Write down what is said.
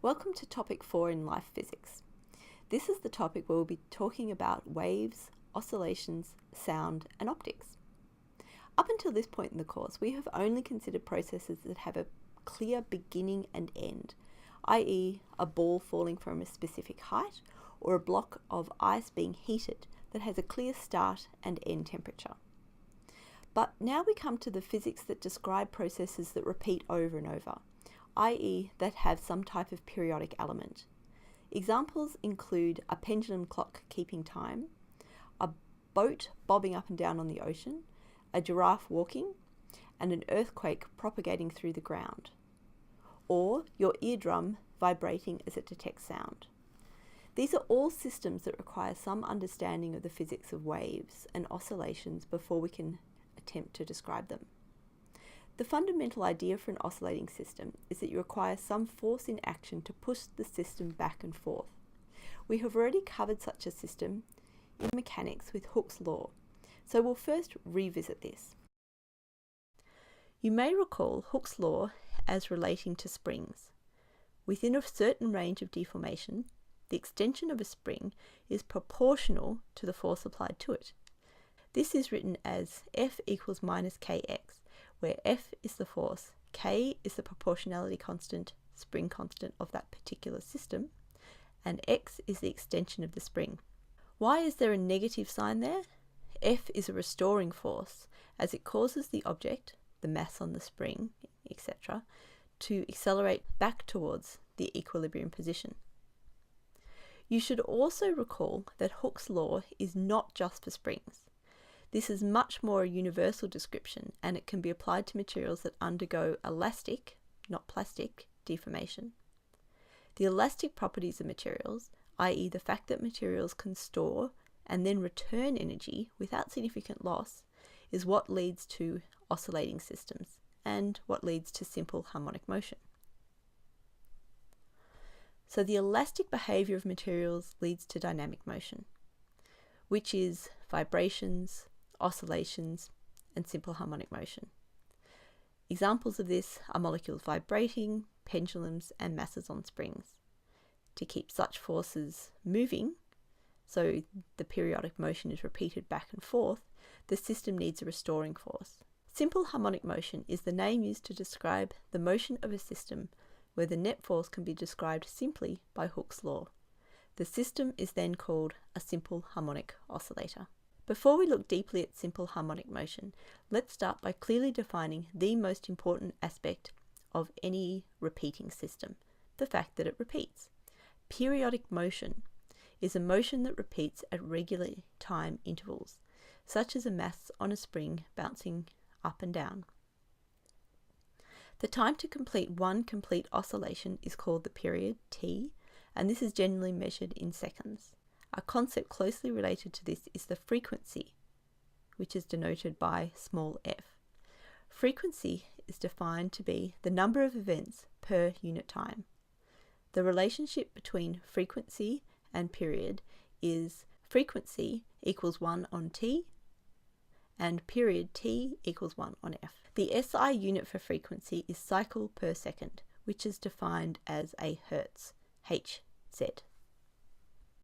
Welcome to topic 4 in life physics. This is the topic where we'll be talking about waves, oscillations, sound, and optics. Up until this point in the course, we have only considered processes that have a clear beginning and end, i.e. a ball falling from a specific height or a block of ice being heated that has a clear start and end temperature. But now we come to the physics that describe processes that repeat over and over, i.e. that have some type of periodic element. Examples include a pendulum clock keeping time, a boat bobbing up and down on the ocean, a giraffe walking, and an earthquake propagating through the ground, or your eardrum vibrating as it detects sound. These are all systems that require some understanding of the physics of waves and oscillations before we can attempt to describe them. The fundamental idea for an oscillating system is that you require some force in action to push the system back and forth. We have already covered such a system in mechanics with Hooke's law, so we'll first revisit this. You may recall Hooke's law as relating to springs. Within a certain range of deformation, the extension of a spring is proportional to the force applied to it. This is written as F equals minus kx, where F is the force, K is the proportionality constant, spring constant of that particular system, and X is the extension of the spring. Why is there a negative sign there? F is a restoring force, as it causes the object, the mass on the spring, etc., to accelerate back towards the equilibrium position. You should also recall that Hooke's law is not just for springs. This is much more a universal description, and it can be applied to materials that undergo elastic, not plastic, deformation. The elastic properties of materials, i.e. the fact that materials can store and then return energy without significant loss, is what leads to oscillating systems and what leads to simple harmonic motion. So the elastic behavior of materials leads to dynamic motion, which is vibrations, oscillations, and simple harmonic motion. Examples of this are molecules vibrating, pendulums, and masses on springs. To keep such forces moving, so the periodic motion is repeated back and forth, the system needs a restoring force. Simple harmonic motion is the name used to describe the motion of a system where the net force can be described simply by Hooke's law. The system is then called a simple harmonic oscillator. Before we look deeply at simple harmonic motion, let's start by clearly defining the most important aspect of any repeating system, the fact that it repeats. Periodic motion is a motion that repeats at regular time intervals, such as a mass on a spring bouncing up and down. The time to complete one complete oscillation is called the period, t, and this is generally measured in seconds. A concept closely related to this is the frequency, which is denoted by small f. Frequency is defined to be the number of events per unit time. The relationship between frequency and period is frequency equals 1 on t and period t equals 1 on f. The SI unit for frequency is cycle per second, which is defined as a hertz, Hz.